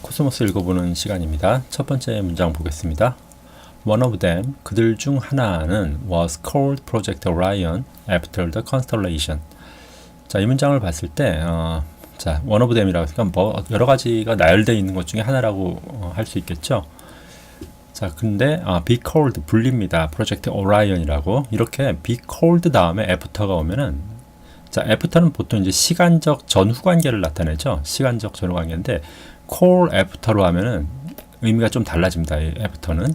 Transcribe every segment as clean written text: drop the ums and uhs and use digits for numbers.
코스모스 읽어보는 시간입니다. 첫 번째 문장 보겠습니다. One of them, 그들 중 하나는 was called Project Orion after the constellation. 자, 이 문장을 봤을 때, 자, one of them이라고 했으니까 뭐 여러 가지가 나열되어 있는 것 중에 하나라고 할 수 있겠죠. 자, 근데 be called 불립니다. Project Orion이라고. 이렇게 be called 다음에 after가 오면은, 자, after는 보통 이제 시간적 전후 관계를 나타내죠. 시간적 전후 관계인데 call after로 하면은 의미가 좀 달라집니다. 이 after는.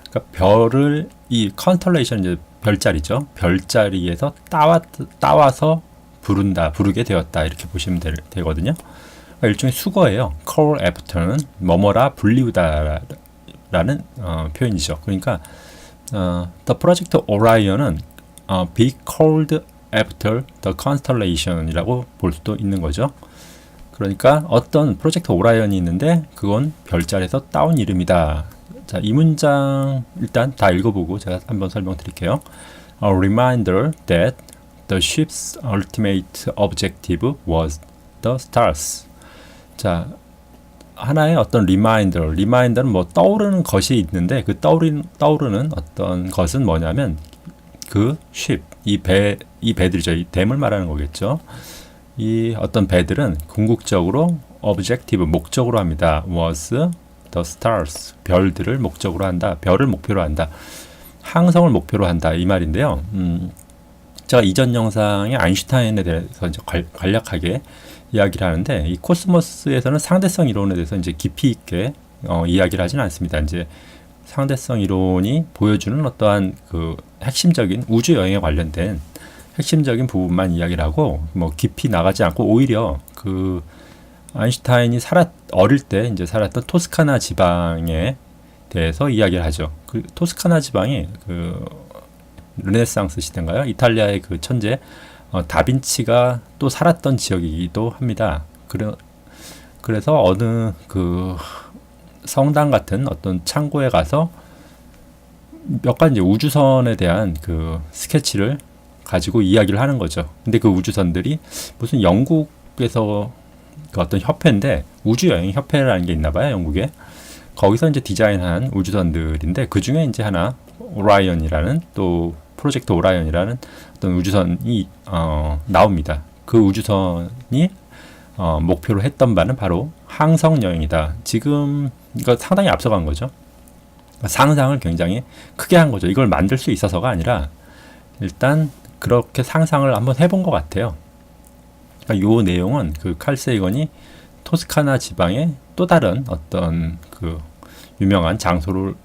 그러니까 별을 이 constellation 이제 별자리죠. 별자리에서 따와서 부르게 되었다. 이렇게 보시면 되거든요. 그러니까 일종의 수거예요. call after는 뭐뭐라 불리우다라는 표현이죠. 그러니까 the project Orion은 be called after the constellation이라고 볼 수도 있는 거죠. 그러니까 어떤 프로젝트 오라이언이 있는데 그건 별자리에서 따온 이름이다. 자, 이 문장 일단 다 읽어보고 제가 한번 설명드릴게요. A reminder that the ship's ultimate objective was the stars. 자, 하나의 어떤 리마인더는 뭐 떠오르는 것이 있는데 그 떠오르는 어떤 것은 뭐냐면 그 ship, 이 배들이죠. 이 댐을 말하는 거겠죠. 이 어떤 배들은 궁극적으로 objective, 목적으로 합니다. was the stars, 별들을 목적으로 한다. 별을 목표로 한다. 항성을 목표로 한다. 이 말인데요. 제가 이전 영상에 아인슈타인에 대해서 이제 간략하게 이야기를 하는데 이 코스모스에서는 상대성 이론에 대해서 이제 깊이 있게 이야기를 하지는 않습니다. 이제 상대성 이론이 보여주는 어떠한 그 핵심적인 우주 여행에 관련된 핵심적인 부분만 이야기를 하고 뭐 깊이 나가지 않고 오히려 그 아인슈타인이 어릴 때 이제 살았던 토스카나 지방에 대해서 이야기를 하죠. 그 토스카나 지방이 그 르네상스 시대인가요? 이탈리아의 그 천재 다빈치가 또 살았던 지역이기도 합니다. 그래서 어느 그 성당 같은 어떤 창고에 가서 몇 가지 우주선에 대한 그 스케치를 가지고 이야기를 하는 거죠. 근데 그 우주선들이 무슨 영국에서 그 어떤 협회인데 우주여행협회라는 게 있나 봐요, 영국에. 거기서 이제 디자인한 우주선들인데 그 중에 이제 하나 오라이언이라는 또 프로젝트 오라이언이라는 어떤 우주선이 나옵니다. 그 우주선이 목표로 했던 바는 바로 항성 여행이다. 지금 이거 상당히 앞서간 거죠. 상상을 굉장히 크게 한 거죠. 이걸 만들 수 있어서가 아니라 일단 그렇게 상상을 한번 해본 것 같아요. 그러니까 이 내용은 그 칼 세이건이 토스카나 지방의 또 다른 어떤 그 유명한 장소로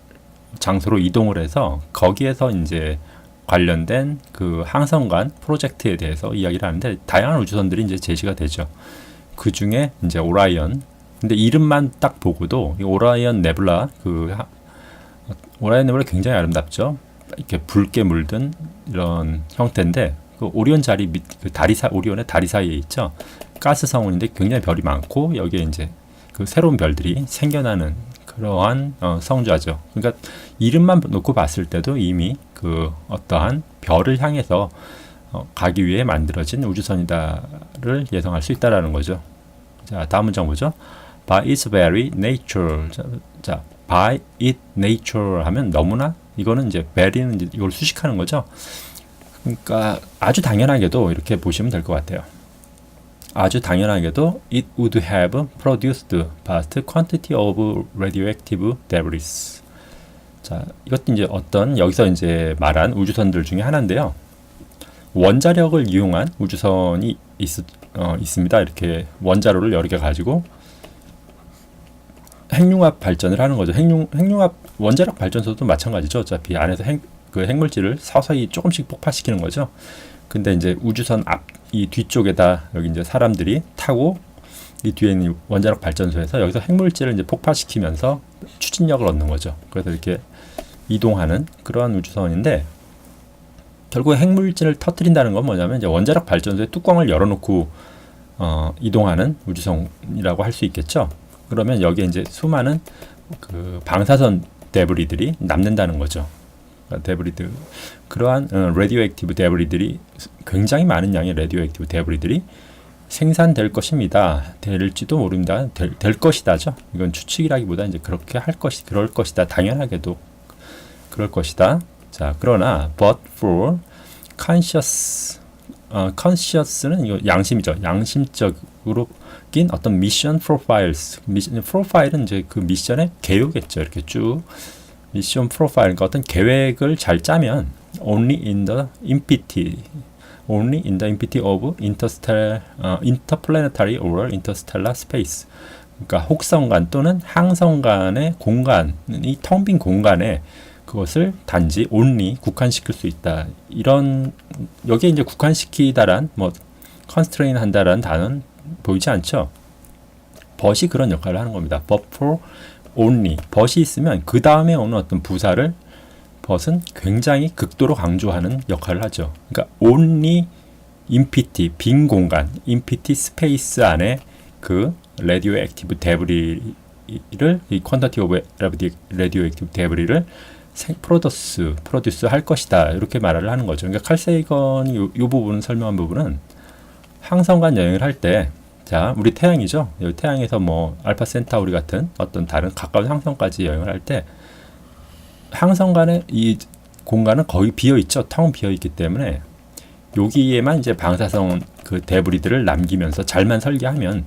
이동을 해서 거기에서 이제 관련된 그 항성관 프로젝트에 대해서 이야기를 하는데 다양한 우주선들이 이제 제시가 되죠. 그 중에 이제 오라이언. 근데 이름만 딱 보고도 이 오라이언 네뷸라 오라이언 네뷸라 굉장히 아름답죠. 이렇게 붉게 물든 이런 형태인데 그 오리온 자리 밑 그 오리온의 다리 사이에 있죠. 가스 성운인데 굉장히 별이 많고 여기에 이제 그 새로운 별들이 생겨나는 그러한 성좌죠. 그러니까 이름만 놓고 봤을 때도 이미 그 어떠한 별을 향해서 가기 위해 만들어진 우주선이다를 예상할 수 있다라는 거죠. 자, 다음 문장 보죠. By its very nature. 자, by its nature 하면 너무나 이거는 이제 very는 이제 이걸 수식하는 거죠. 그러니까 아주 당연하게도 이렇게 보시면 될 것 같아요. 아주 당연하게도 it would have produced vast quantity of radioactive debris. 자, 이것도 이제 어떤 여기서 이제 말한 우주선들 중에 하나인데요. 원자력을 이용한 우주선이 있습니다. 이렇게 원자로를 여러 개 가지고 핵융합 발전을 하는 거죠. 핵융합 원자력 발전소도 마찬가지죠. 어차피 안에서 핵물질을 서서히 조금씩 폭파시키는 거죠. 근데 이제 우주선 이 뒤쪽에다 여기 이제 사람들이 타고 이 뒤에 있는 원자력 발전소에서 여기서 핵물질을 이제 폭파시키면서 추진력을 얻는 거죠. 그래서 이렇게 이동하는 그러한 우주선인데 결국 핵물질을 터뜨린다는 건 뭐냐면 이제 원자력 발전소의 뚜껑을 열어놓고 이동하는 우주선이라고 할 수 있겠죠. 그러면 여기에 이제 수많은 그 방사선 데브리들이 남는다는 거죠. 데브리드 그러한 라디오액티브 데브리들이 굉장히 많은 양의 라디오액티브 데브리들이 생산될 것입니다. 될지도 모릅니다. 될 것이다죠. 이건 추측이라기보다 이제 그렇게 그럴 것이다. 당연하게도 그럴 것이다. 자, 그러나 but for conscious는 이거 양심이죠. 양심적으로 낀 어떤 미션 프로파일스. 미션 프로파일은 이제 그 미션의 개요겠죠. 이렇게 쭉 미션 프로파일, 그러니까 어떤 계획을 잘 짜면 only in the impety of interplanetary or interstellar space. 그러니까 혹성간 또는 항성간의 공간이 텅 빈 공간에 그것을 단지 only 국한시킬 수 있다. 이런 여기에 이제 국한시키다란 뭐 constrain 한다라는 단어는 보이지 않죠. but이 그런 역할을 하는 겁니다. but for only. but이 있으면 그 다음에 오는 어떤 부사를 but은 굉장히 극도로 강조하는 역할을 하죠. 그러니까 only empty, 빈 공간, empty space 안에 그 radioactive debris를, 이 quantity of radioactive debris를 프로듀스 할 것이다. 이렇게 말을 하는 거죠. 그러니까 칼 세이건이 이 부분을 설명한 부분은 항성간 여행을 할 때, 자, 우리 태양이죠. 여기 태양에서 뭐 알파 센타우리 같은 어떤 다른 가까운 항성까지 여행을 할 때 항성간의 이 공간은 거의 비어 있죠. 텅 비어 있기 때문에 여기에만 이제 방사성 그 데브리들을 남기면서 잘만 설계하면,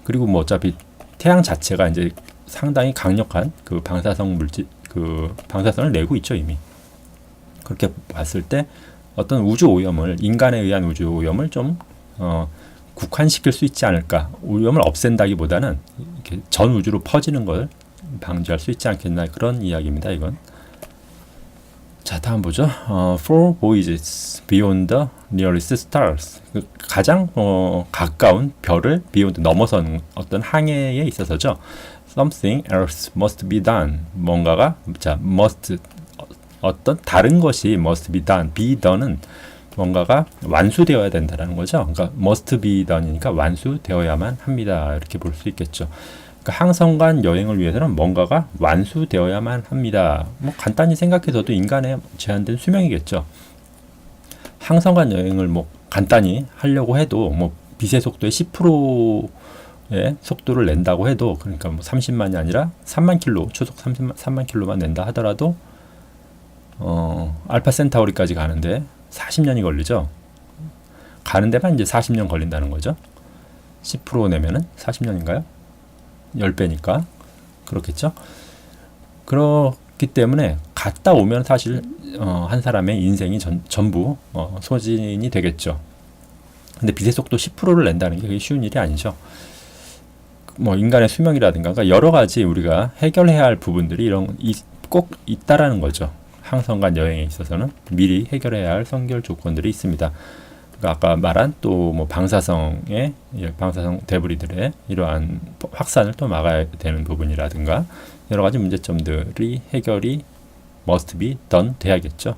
그리고 뭐 어차피 태양 자체가 이제 상당히 강력한 그 방사성 물질, 그 방사선을 내고 있죠, 이미. 그렇게 봤을 때 어떤 우주 오염을, 인간에 의한 우주 오염을 좀 국한시킬 수 있지 않을까. 오염을 없앤다기보다는 이렇게 전 우주로 퍼지는 걸 방지할 수 있지 않겠나, 그런 이야기입니다, 이건. 자, 다음 보죠. For voyages beyond the nearest stars. 가장 가까운 별을 beyond, 넘어선 어떤 항해에 있어서죠. Something else must be done. 뭔가가, 자, must, 어떤 다른 것이 must be done. be done은 뭔가가 완수되어야 된다는 거죠. 그러니까 must be done이니까 완수되어야만 합니다. 이렇게 볼 수 있겠죠. 그러니까 항성간 여행을 위해서는 뭔가가 완수되어야만 합니다. 뭐 간단히 생각해서도 인간의 제한된 수명이겠죠. 항성간 여행을 뭐 간단히 하려고 해도 뭐 빛의 속도의 10%의 속도를 낸다고 해도, 그러니까 뭐 30만이 아니라 3만 킬로, 초속 3만 킬로만 낸다 하더라도 알파 센타우리까지 가는데 40년이 걸리죠. 가는 데만 이제 40년 걸린다는 거죠. 10% 내면은 40년인가요? 10배니까 그렇겠죠. 그렇기 때문에 갔다 오면 사실 한 사람의 인생이 전부 소진이 되겠죠. 근데 빛의 속도 10%를 낸다는 게 그게 쉬운 일이 아니죠. 뭐 인간의 수명이라든가, 그러니까 여러 가지 우리가 해결해야 할 부분들이 꼭 있다라는 거죠. 항성간 여행에 있어서는 미리 해결해야 할 선결 조건들이 있습니다. 아까 말한 또 뭐 방사성 데브리들의 이러한 확산을 또 막아야 되는 부분이라든가 여러 가지 문제점들이 해결이 must be done 돼야겠죠.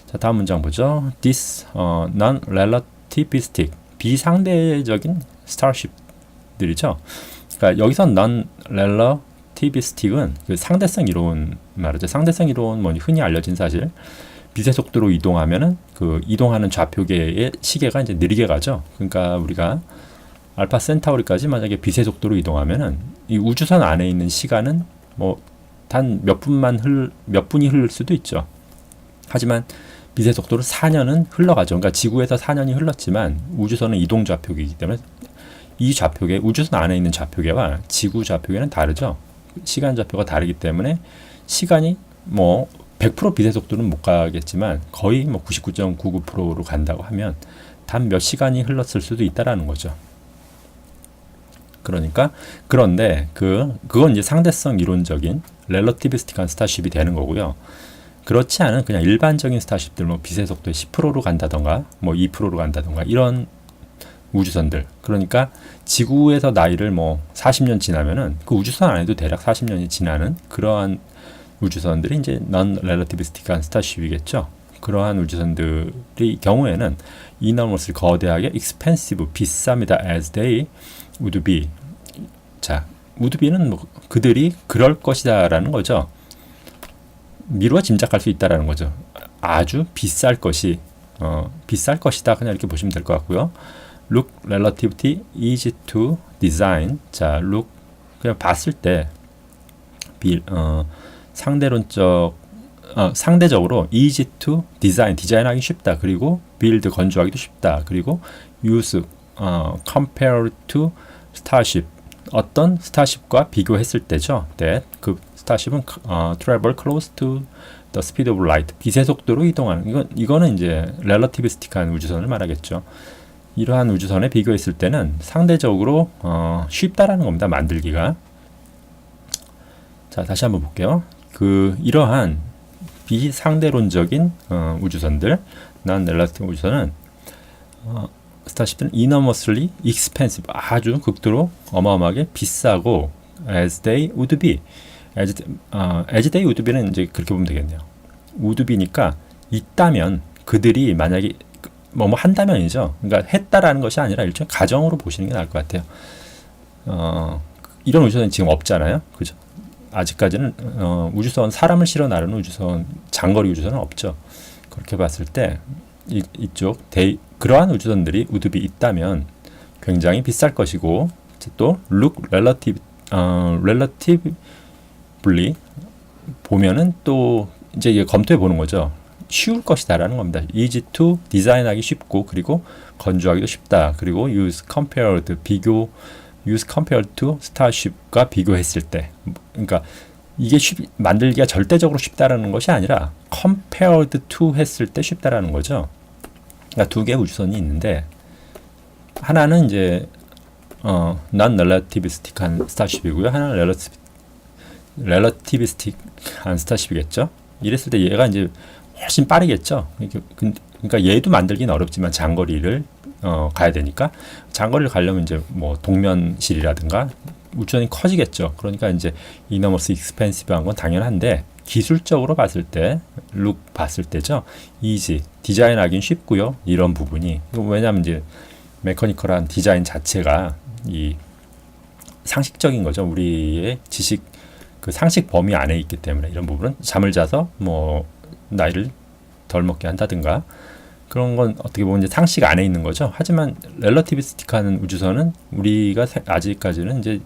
자, 다음 문장 보죠. This non-relativistic, 비상대적인 starship들이죠. 그러니까 여기서 non-relativistic은 그 상대성 이론 말이죠. 상대성 이론 뭐 흔히 알려진 사실. 빛의 속도로 이동하면은 그 이동하는 좌표계의 시계가 이제 느리게 가죠. 그러니까 우리가 알파 센타우리까지 만약에 빛의 속도로 이동하면은 이 우주선 안에 있는 시간은 뭐 단 몇 분이 흐를 수도 있죠. 하지만 빛의 속도로 4년은 흘러가죠. 그러니까 지구에서 4년이 흘렀지만 우주선은 이동 좌표계이기 때문에 이 좌표계, 우주선 안에 있는 좌표계와 지구 좌표계는 다르죠. 시간 좌표가 다르기 때문에 시간이 뭐 100% 빛의 속도는 못 가겠지만 거의 뭐 99.99%로 간다고 하면 단 몇 시간이 흘렀을 수도 있다라는 거죠. 그러니까 그런데 그건 이제 상대성 이론적인 렐러티비스틱한 스타쉽이 되는 거고요. 그렇지 않은 그냥 일반적인 스타쉽들, 뭐 빛의 속도의 10%로 간다던가 뭐 2%로 간다던가 이런 우주선들, 그러니까 지구에서 나이를 뭐 40년 지나면은 그 우주선 안에도 대략 40년이 지나는 그러한 우주선들이 이제 non-relativistic한 스타쉽이겠죠. 그러한 우주선들의 경우에는 enormously 거대하게 expensive, 비쌉니다. as they would be. 자, would be는 뭐 그들이 그럴 것이다라는 거죠. 미루어 짐작할 수 있다라는 거죠. 아주 비쌀 것이다. 그냥 이렇게 보시면 될 것 같고요. look relativity easy to design. 자, look 그냥 봤을 때 상대적으로 easy to design, 디자인하기 쉽다. 그리고 build, 건조하기도 쉽다. 그리고 use, compared to starship, 어떤 스타쉽과 비교했을 때죠. that 그 스타쉽은 travel close to the speed of light, 빛의 속도로 이동하는, 이거는 이제 relativistic한 우주선을 말하겠죠. 이러한 우주선에 비교했을 때는 상대적으로 쉽다라는 겁니다. 만들기가. 자, 다시 한번 볼게요. 이러한 비상대론적인 우주선들, non-relative 우주선은 스타쉽들은 enormously expensive, 아주 극도로 어마어마하게 비싸고 as they would be, as they would be는 이제 그렇게 보면 되겠네요. would be니까 있다면, 그들이 만약에 뭐뭐 한다면이죠. 그러니까 했다라는 것이 아니라 일종의 가정으로 보시는 게 나을 것 같아요. 이런 우주선은 지금 없잖아요. 그죠? 아직까지는 우주선, 사람을 실어 나르는 우주선, 장거리 우주선은 없죠. 그렇게 봤을 때 이쪽 그러한 우주선들이 우드비 있다면 굉장히 비쌀 것이고, 또 look relatively 보면은 또 이제 이게 검토해 보는 거죠. 쉬울 것이다라는 겁니다. easy to 디자인하기 쉽고, 그리고 건조하기도 쉽다. 그리고 use compared to starship과 비교했을 때, 그러니까 이게 만들기가 절대적으로 쉽다라는 것이 아니라 compared to 했을 때 쉽다라는 거죠. 그러니까 두 개의 우주선이 있는데, 하나는 이제 non-relativistic한 스타쉽이고요. 하나는 relativistic한 스타쉽이겠죠. 이랬을 때 얘가 이제 훨씬 빠르겠죠. 그러니까 얘도 만들기는 어렵지만 장거리를 가야 되니까, 장거리를 가려면 이제 뭐 동면실이라든가 우주선이 커지겠죠. 그러니까 이제 enormous expensive한 건 당연한데, 기술적으로 봤을 때, look 봤을 때죠. easy, 디자인하기는 쉽고요. 이런 부분이. 왜냐하면 이제 메커니컬한 디자인 자체가 이 상식적인 거죠. 우리의 지식, 그 상식 범위 안에 있기 때문에 이런 부분은 잠을 자서 뭐 나이를 덜 먹게 한다든가 그런 건 어떻게 보면 이제 상식 안에 있는 거죠. 하지만 relativistic한 우주선은 우리가 아직까지는 이제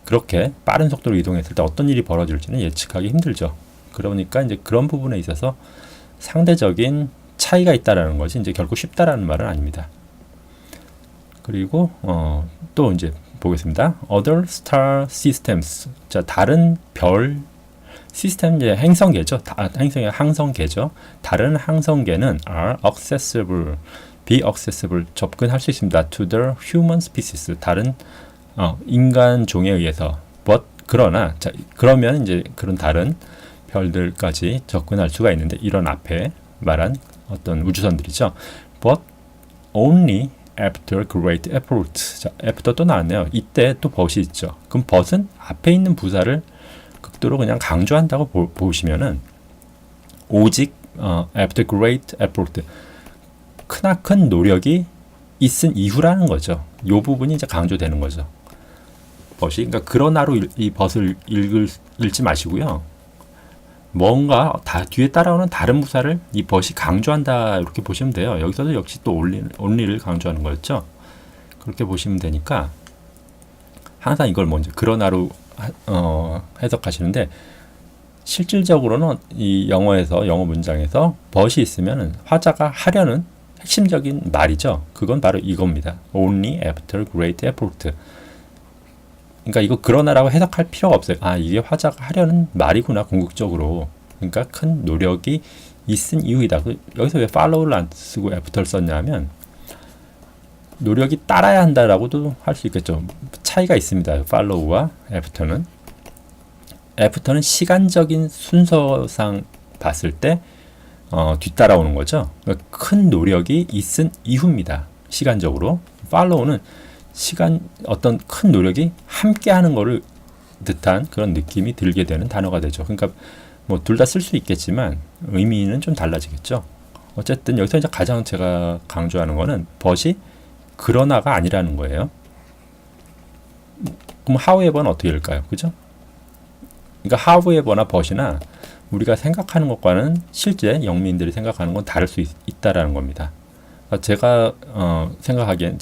그렇게 빠른 속도로 이동했을 때 어떤 일이 벌어질지는 예측하기 힘들죠. 그러니까 이제 그런 부분에 있어서 상대적인 차이가 있다라는 것이 이제 결코 쉽다라는 말은 아닙니다. 그리고 또 이제 보겠습니다. Other star systems. 자, 다른 별 시스템, 이제 행성계죠. 행성의 항성계죠. 다른 항성계는 are accessible, be accessible, 접근할 수 있습니다. to the human species, 다른 인간 종에 의해서. but 그러나, 자, 그러면 이제 그런 다른 별들까지 접근할 수가 있는데, 이런 앞에 말한 어떤 우주선들이죠. but only after great effort. 자, after 또 나왔네요. 이때 또 but이 있죠. 그럼 but은 앞에 있는 부사를 극도로 그냥 강조한다고 보시면은 오직 after great effort, 크나큰 노력이 있은 이후라는 거죠. 이 부분이 이제 강조되는 거죠. but이, 그러니까 그러나로 이 but을 읽지 마시고요. 뭔가 뒤에 따라오는 다른 부사를 이 but이 강조한다 이렇게 보시면 돼요. 여기서도 역시 또 only를 강조하는 거였죠. 그렇게 보시면 되니까 항상 이걸 먼저 그러나로 해석하시는데, 실질적으로는 이 영어 문장에서 but이 있으면 화자가 하려는 핵심적인 말이죠. 그건 바로 이겁니다. Only after great effort. 그러니까 이거 그러나라고 해석할 필요가 없어요. 아, 이게 화자가 하려는 말이구나, 궁극적으로. 그러니까 큰 노력이 있은 이유이다. 여기서 왜 follow를 안 쓰고 after를 썼냐면, 노력이 따라야 한다라고도 할 수 있겠죠. 차이가 있습니다. follow와 after는. after는 시간적인 순서상 봤을 때 뒤따라오는 거죠. 그러니까 큰 노력이 있은 이후입니다. 시간적으로. follow는 어떤 큰 노력이 함께하는 거를 듯한 그런 느낌이 들게 되는 단어가 되죠. 그러니까 뭐 둘 다 쓸 수 있겠지만 의미는 좀 달라지겠죠. 어쨌든 여기서 이제 가장 제가 강조하는 거는 but이 그러나가 아니라는 거예요. 그럼 however는 어떻게 될까요? 그죠? 그러니까 however나 but이나 우리가 생각하는 것과는 실제 영민들이 생각하는 건 다를 수 있다라는 겁니다. 제가 생각하기엔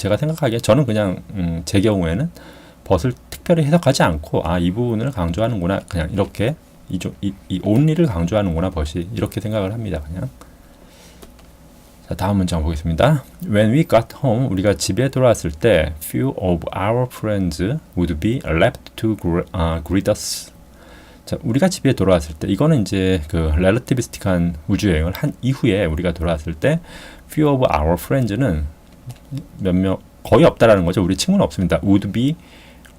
저는 그냥 제 경우에는 벗을 특별히 해석하지 않고 이 부분을 강조하는구나, 그냥 이렇게 이 only를 강조하는구나 벗이, 이렇게 생각을 합니다. 그냥. 자, 다음 문장 보겠습니다. When we got home, 우리가 집에 돌아왔을 때 few of our friends would be left to greet us. 자, 우리가 집에 돌아왔을 때, 이거는 이제 그 relativistic한 우주여행을 한 이후에 우리가 돌아왔을 때 few of our friends는 몇 명, 거의 없다라는 거죠. 우리 친구는 없습니다. would be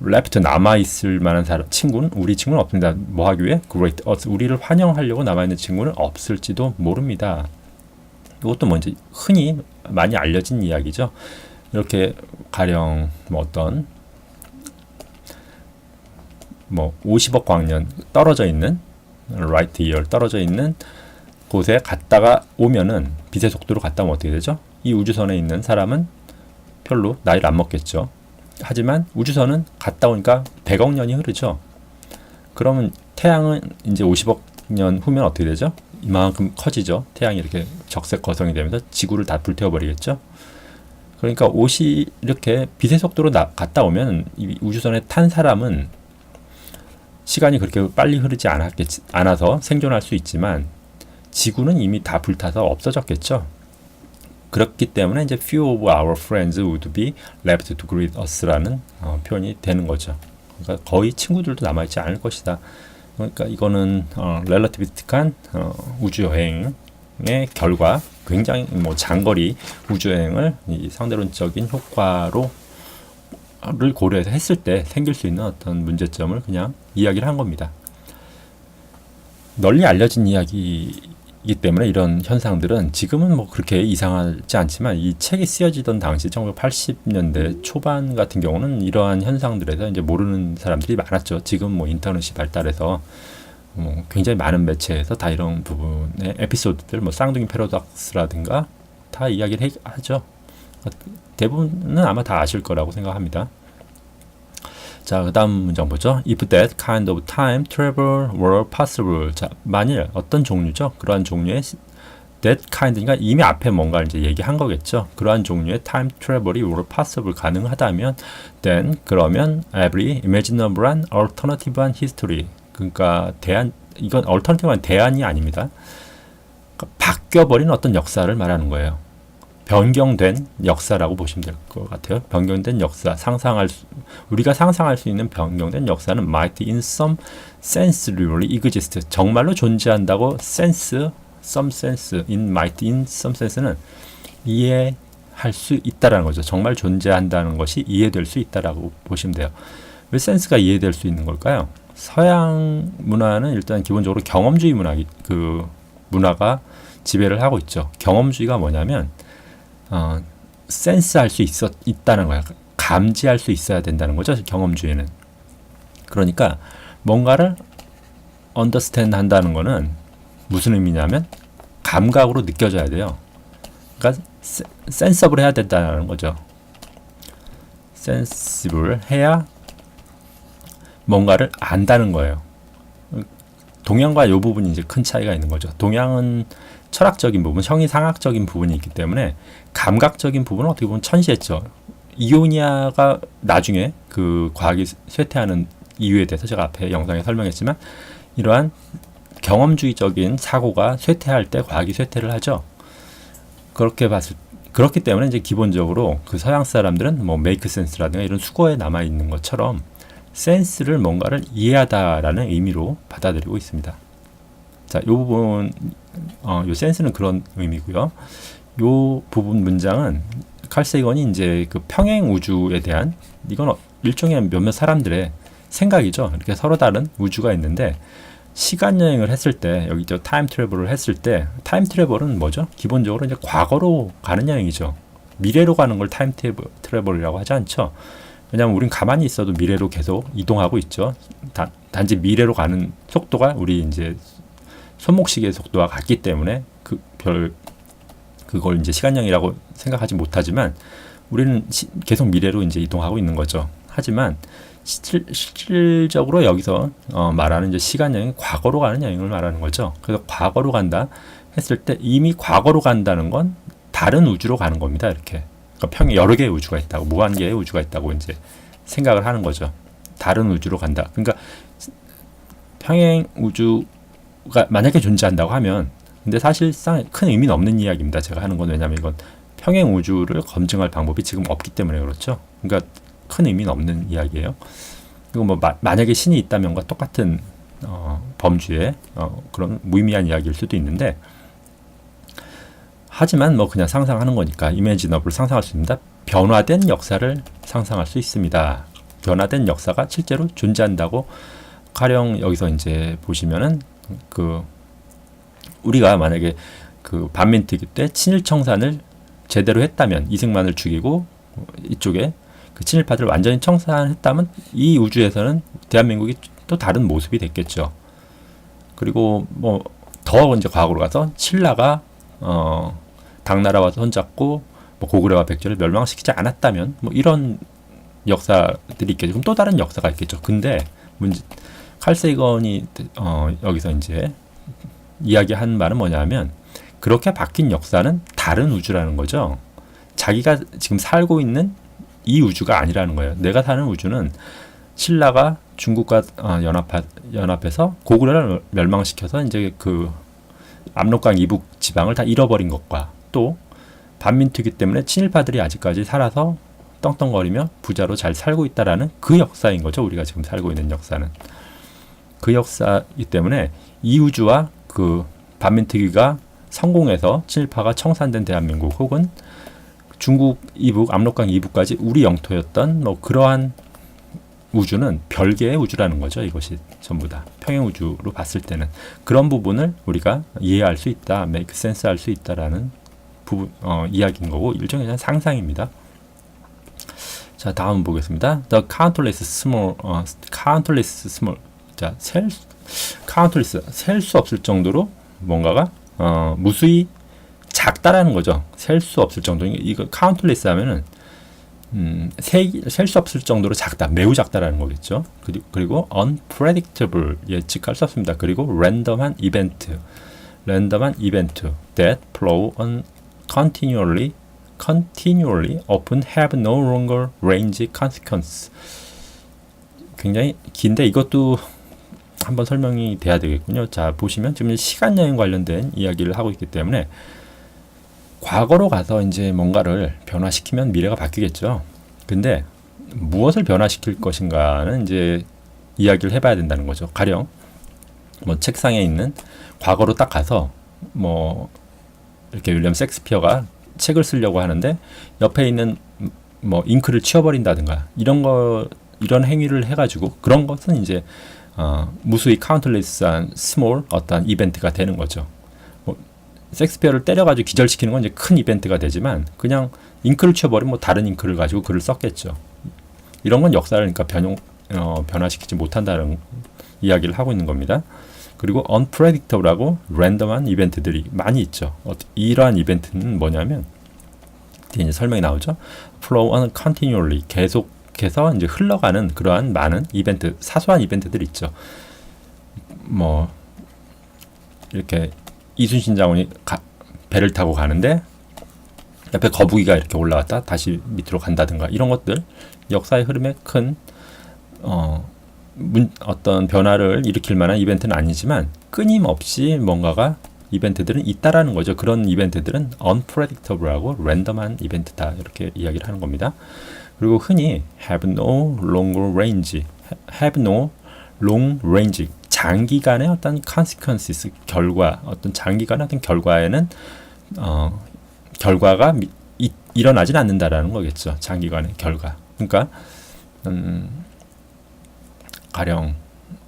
left, 남아있을 만한 친구는, 우리 친구는 없습니다. 뭐 하기 위해? greet us, 우리를 환영하려고 남아있는 친구는 없을지도 모릅니다. 이것도 뭐 이제 흔히 많이 알려진 이야기죠. 이렇게 가령 뭐 어떤 50억 광년 떨어져 있는, right year 떨어져 있는 곳에 갔다가 오면은, 빛의 속도로 갔다 오면 어떻게 되죠? 이 우주선에 있는 사람은 별로 나이를 안 먹겠죠. 하지만 우주선은 갔다 오니까 100억 년이 흐르죠. 그러면 태양은 이제 50억 년 후면 어떻게 되죠? 이만큼 커지죠. 태양이 이렇게 적색 거성이 되면서 지구를 다 불태워버리겠죠. 그러니까 옷이 이렇게 빛의 속도로 갔다 오면 이 우주선에 탄 사람은 시간이 그렇게 빨리 흐르지 않아서 생존할 수 있지만 지구는 이미 다 불타서 없어졌겠죠. 그렇기 때문에 이제 few of our friends would be left to greet us라는 표현이 되는 거죠. 그러니까 거의 친구들도 남아있지 않을 것이다. 그러니까 이거는 relativistic한 우주 여행의 결과, 굉장히 장거리 우주 여행을 이 상대론적인 효과를 고려해서 했을 때 생길 수 있는 어떤 문제점을 그냥 이야기를 한 겁니다. 널리 알려진 이야기이기 때문에 이런 현상들은 지금은 뭐 그렇게 이상하지 않지만, 이 책이 쓰여지던 당시 1980년대 초반 같은 경우는 이러한 현상들에 대해서 이제 모르는 사람들이 많았죠. 지금 뭐 인터넷이 발달해서 굉장히 많은 매체에서 다 이런 부분의 에피소드들, 뭐 쌍둥이 패러독스라든가 다 이야기를 하죠. 대부분은 아마 다 아실 거라고 생각합니다. 자, 그 다음 문장 보죠. If that kind of time travel were possible. 자, 만일 어떤 종류죠? 그러한 종류의 that kind니까 이미 앞에 뭔가 이제 얘기한 거겠죠. 그러한 종류의 time travel이 were possible, 가능하다면, then 그러면 every imaginable한 alternative한 history. 그러니까 이건 alternative한 대안이 아닙니다. 그러니까 바뀌어버린 어떤 역사를 말하는 거예요. 변경된 역사라고 보시면 될 것 같아요. 변경된 역사, 우리가 상상할 수 있는 변경된 역사는 might in some sense really exist. 정말로 존재한다고 some sense, might in some sense는 이해할 수 있다라는 거죠. 정말 존재한다는 것이 이해될 수 있다라고 보시면 돼요. 왜 sense가 이해될 수 있는 걸까요? 서양 문화는 일단 기본적으로 경험주의 문화가 지배를 하고 있죠. 경험주의가 뭐냐면 센스할 수 있다는 거야. 감지할 수 있어야 된다는 거죠. 경험주의는. 그러니까 뭔가를 understand 한다는 거는 무슨 의미냐면 감각으로 느껴져야 돼요. 그러니까 sensible 해야 된다는 거죠. sensible 해야 뭔가를 안다는 거예요. 동양과 이 부분이 이제 큰 차이가 있는 거죠. 동양은 철학적인 부분, 형이상학적인 부분이 있기 때문에 감각적인 부분은 어떻게 보면 천시했죠. 이오니아가 나중에 그 과학이 쇠퇴하는 이유에 대해서 제가 앞에 영상에 설명했지만, 이러한 경험주의적인 사고가 쇠퇴할 때 과학이 쇠퇴를 하죠. 그렇기 때문에 이제 기본적으로 그 서양 사람들은 뭐 make sense라든가 이런 수거에 남아 있는 것처럼 센스를 뭔가를 이해하다라는 의미로 받아들이고 있습니다. 자, 이 부분, 요 센스는 그런 의미고요. 요 부분 문장은 칼 세이건이 이제 그 평행 우주에 대한, 이건 일종의 몇몇 사람들의 생각이죠. 이렇게 서로 다른 우주가 있는데 시간 여행을 했을 때, 여기 저 타임 트래블을 했을 때, 타임 트래블은 뭐죠? 기본적으로 이제 과거로 가는 여행이죠. 미래로 가는 걸 타임 트래블이라고 하지 않죠. 왜냐하면 우린 가만히 있어도 미래로 계속 이동하고 있죠. 단지 미래로 가는 속도가 우리 이제 손목시계의 속도와 같기 때문에 그걸 이제 시간여행이라고 생각하지 못하지만 우리는 계속 미래로 이제 이동하고 있는 거죠. 하지만 실질적으로 여기서 말하는 이제 시간여행이 과거로 가는 여행을 말하는 거죠. 그래서 과거로 간다 했을 때 이미 과거로 간다는 건 다른 우주로 가는 겁니다. 이렇게. 그러니까 여러 개의 우주가 있다고, 무한개의 우주가 있다고 이제 생각을 하는 거죠. 다른 우주로 간다. 그러니까 평행 우주가 만약에 존재한다고 하면, 근데 사실상 큰 의미는 없는 이야기입니다. 제가 하는 건. 왜냐하면 이건 평행 우주를 검증할 방법이 지금 없기 때문에 그렇죠. 그러니까 큰 의미는 없는 이야기예요. 그리고 뭐 만약에 신이 있다면과 똑같은 범주의 그런 무의미한 이야기일 수도 있는데, 하지만 뭐 그냥 상상하는 거니까 이미지너블 상상할 수 있습니다. 변화된 역사를 상상할 수 있습니다. 변화된 역사가 실제로 존재한다고. 가령 여기서 이제 보시면은 우리가 만약에 반민특위 때 친일 청산을 제대로 했다면, 이승만을 죽이고 이쪽에 그 친일파들을 완전히 청산했다면 이 우주에서는 대한민국이 또 다른 모습이 됐겠죠. 그리고 뭐 더 이제 과거로 가서 신라가 당나라와 손잡고 뭐 고구려와 백제를 멸망시키지 않았다면 뭐 이런 역사들이 있겠죠. 그럼 또 다른 역사가 있겠죠. 근데 칼 세이건이 여기서 이제 이야기한 말은 뭐냐면, 그렇게 바뀐 역사는 다른 우주라는 거죠. 자기가 지금 살고 있는 이 우주가 아니라는 거예요. 내가 사는 우주는 신라가 중국과 연합해서 고구려를 멸망시켜서 이제 압록강 이북 지방을 다 잃어버린 것과, 또 반민특위 때문에 친일파들이 아직까지 살아서 떵떵거리며 부자로 잘 살고 있다라는 그 역사인 거죠. 우리가 지금 살고 있는 역사는 그 역사이기 때문에 이 우주와 반민특위가 성공해서 친일파가 청산된 대한민국, 혹은 중국 이북, 압록강 이북까지 우리 영토였던 뭐 그러한 우주는 별개의 우주라는 거죠. 이것이 전부 다 평행 우주로 봤을 때는 그런 부분을 우리가 이해할 수 있다, make sense 할 수 있다라는 이야기인 거고, 일종의 상상입니다. 자, 다음 보겠습니다. The countless small, 자, 셀 수 없을 정도로 뭔가가 무수히 작다라는 거죠. 셀 수 없을 정도. 이거 countless 하면은 셀 수 없을 정도로 작다, 매우 작다라는 거겠죠. 그리고 unpredictable, 예측할 수 없습니다. 그리고 랜덤한 이벤트 that flow on continually often have no longer range consequence. 굉장히 긴데 이것도 한번 설명이 돼야 되겠군요. 자, 보시면 지금 시간 여행 관련된 이야기를 하고 있기 때문에 과거로 가서 이제 뭔가를 변화시키면 미래가 바뀌겠죠. 근데 무엇을 변화시킬 것인가는 이제 이야기를 해봐야 된다는 거죠. 가령 뭐 책상에 있는 과거로 딱 가서 뭐 이렇게 윌리엄 셰익스피어가 책을 쓰려고 하는데 옆에 있는 뭐 잉크를 치워버린다든가 이런 행위를 해가지고, 그런 것은 이제 무수히 카운틀레스한 스몰 어떤 이벤트가 되는 거죠. 뭐 셰익스피어를 때려가지고 기절시키는 건 이제 큰 이벤트가 되지만, 그냥 잉크를 치워버리면 뭐 다른 잉크를 가지고 글을 썼겠죠. 이런 건 역사를 그러니까 변화시키지 못한다는 이야기를 하고 있는 겁니다. 그리고 unpredictable하고 랜덤한 이벤트들이 많이 있죠. 이러한 이벤트는 뭐냐면, 뒤에 이제 설명이 나오죠. flow on continually, 계속해서 이제 흘러가는 그러한 많은 이벤트, 사소한 이벤트들이 있죠. 뭐 이렇게 이순신 장군이 배를 타고 가는데 옆에 거북이가 이렇게 올라갔다 다시 밑으로 간다든가, 이런 것들 역사의 흐름에 큰 어떤 변화를 일으킬 만한 이벤트는 아니지만 끊임없이 뭔가가 이벤트들은 있다라는 거죠. 그런 이벤트들은 unpredictable하고 랜덤한 이벤트다, 이렇게 이야기를 하는 겁니다. 그리고 흔히 have no long range, 장기간의 어떤 consequences, 결과, 어떤 장기간의 어떤 결과에는 결과가 일어나진 않는다라는 거겠죠. 장기간의 결과. 그러니까 가령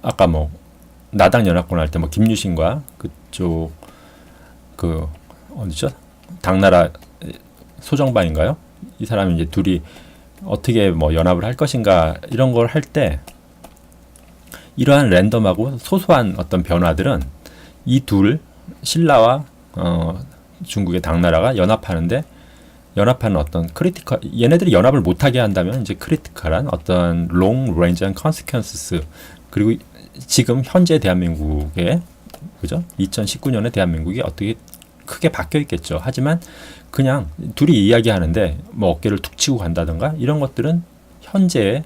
아까 뭐 나당 연합군 할 때 뭐 김유신과 그쪽 어디죠? 당나라 소정방인가요? 이 사람이 이제 둘이 어떻게 뭐 연합을 할 것인가, 이런 걸 할 때 이러한 랜덤하고 소소한 어떤 변화들은 이 신라와 중국의 당나라가 연합하는 어떤 크리티컬, 얘네들이 연합을 못하게 한다면 이제 크리티컬한 어떤 long range and consequences, 그리고 지금 현재 대한민국의, 그죠? 2019년의 대한민국이 어떻게 크게 바뀌어 있겠죠. 하지만 그냥 둘이 이야기하는데 뭐 어깨를 툭 치고 간다든가 이런 것들은 현재의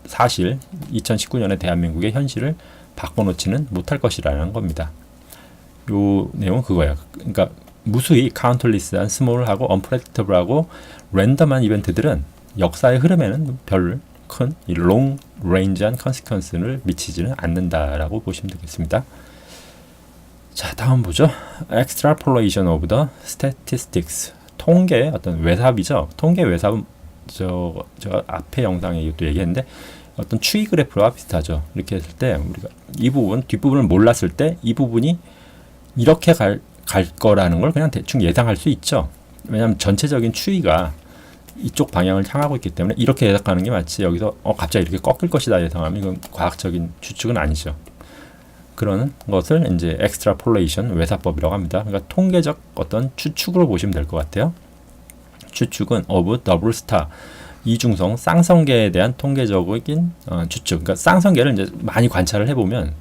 사실 2019년의 대한민국의 현실을 바꿔놓지는 못할 것이라는 겁니다. 요 내용은 그거예요. 그러니까 무수히 카운틀리스한 스몰하고 언프레딕터블하고 랜덤한 이벤트들은 역사의 흐름에는 별 큰 롱 레인지한 컨시퀀스를 미치지는 않는다라고 보시면 되겠습니다. 자, 다음 보죠. Extrapolation of the statistics. 통계 어떤 외삽이죠. 통계 외삽은 제가 앞에 영상에 이것도 얘기했는데 어떤 추이 그래프와 비슷하죠. 이렇게 했을 때 우리가 이 부분 뒷부분을 몰랐을 때 이 부분이 이렇게 갈 거라는 걸 그냥 대충 예상할 수 있죠. 왜냐하면 전체적인 추이가 이쪽 방향을 향하고 있기 때문에 이렇게 예상하는 게 마치 여기서 갑자기 이렇게 꺾일 것이다 예상하면 이건 과학적인 추측은 아니죠. 그런 것을 이제 엑스트라폴레이션 외사법이라고 합니다. 그러니까 통계적 어떤 추측으로 보시면 될 것 같아요. 추측은 of double star 이중성 쌍성계에 대한 통계적인 추측. 그러니까 쌍성계를 이제 많이 관찰을 해보면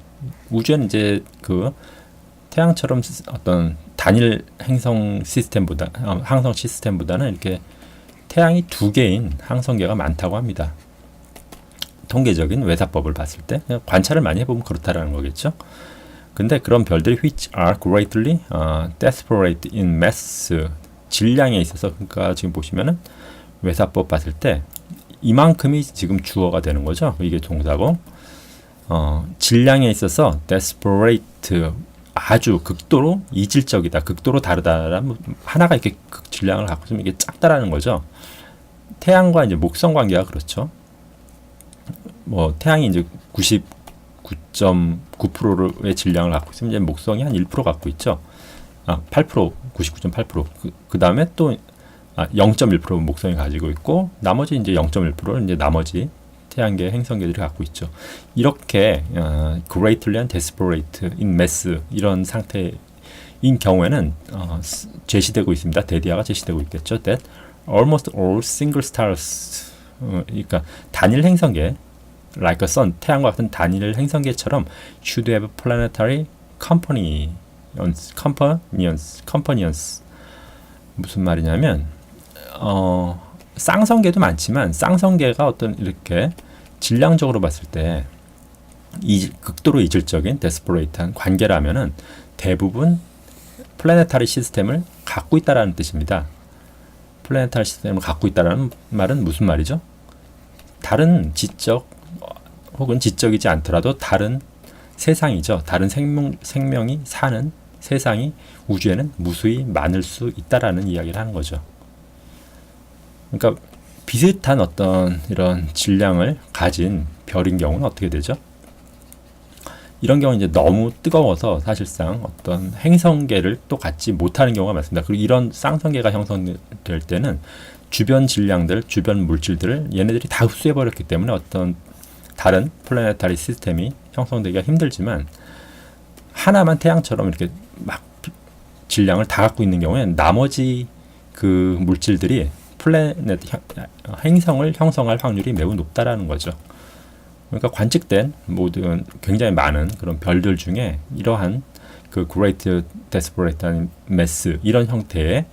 우주에는 이제 그 태양처럼 어떤 단일 행성 시스템보다 항성 시스템보다는 이렇게 태양이 두 개인 항성계가 많다고 합니다. 통계적인 외사법을 봤을 때 관찰을 많이 해보면 그렇다라는 거겠죠. 근데 그런 별들이 which are greatly disparate in mass 질량에 있어서 그러니까 지금 보시면은 외사법 봤을 때 이만큼이 지금 주어가 되는 거죠. 이게 동사고 질량에 있어서 disparate 아주 극도로 이질적이다, 극도로 다르다라는 하나가 이렇게 질량을 갖고 있으면 이게 작다라는 거죠. 태양과 이제 목성 관계가 그렇죠. 뭐 태양이 이제 99.9%의 질량을 갖고 있으면 이제 목성이 한 1% 갖고 있죠. 8%, 99.8%. 그 다음에 또 0.1% 목성이 가지고 있고 나머지 이제 0.1%를 이제 나머지 태양계 행성계들이 갖고 있죠. 이렇게 greatly disparate in mass 이런 상태인 경우에는 제시되고 있습니다. 데디아가 제시되고 있겠죠. That almost all single stars 그러니까 단일 행성계 like a sun 태양과 같은 단일 행성계처럼 should have planetary companions 무슨 말이냐면 쌍성계도 많지만 쌍성계가 어떤 이렇게 질량적으로 봤을 때 극도로 이질적인 데스퍼레이트한 관계라면은 대부분 플래네타리 시스템을 갖고 있다라는 뜻입니다. 플래네타리 시스템을 갖고 있다라는 말은 무슨 말이죠? 다른 지적 혹은 지적이지 않더라도 다른 세상이죠. 다른 생명이 사는 세상이 우주에는 무수히 많을 수 있다라는 이야기를 하는 거죠. 그러니까 비슷한 어떤 이런 질량을 가진 별인 경우는 어떻게 되죠? 이런 경우는 이제 너무 뜨거워서 사실상 어떤 행성계를 또 갖지 못하는 경우가 많습니다. 그리고 이런 쌍성계가 형성될 때는 주변 질량들, 주변 물질들을 얘네들이 다 흡수해버렸기 때문에 어떤 다른 플래네타리 시스템이 형성되기가 힘들지만 하나만 태양처럼 이렇게 막 질량을 다 갖고 있는 경우에는 나머지 그 물질들이 플래넷 행성을 형성할 확률이 매우 높다라는 거죠. 그러니까 관측된 모든 굉장히 많은 그런 별들 중에 이러한 그 Great Disparate Mass 이런 형태의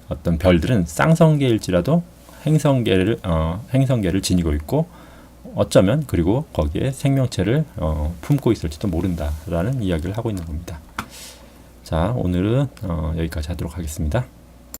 어떤 별들은 쌍성계일지라도 행성계를 지니고 있고 어쩌면 그리고 거기에 생명체를 품고 있을지도 모른다라는 이야기를 하고 있는 겁니다. 자, 오늘은 여기까지 하도록 하겠습니다.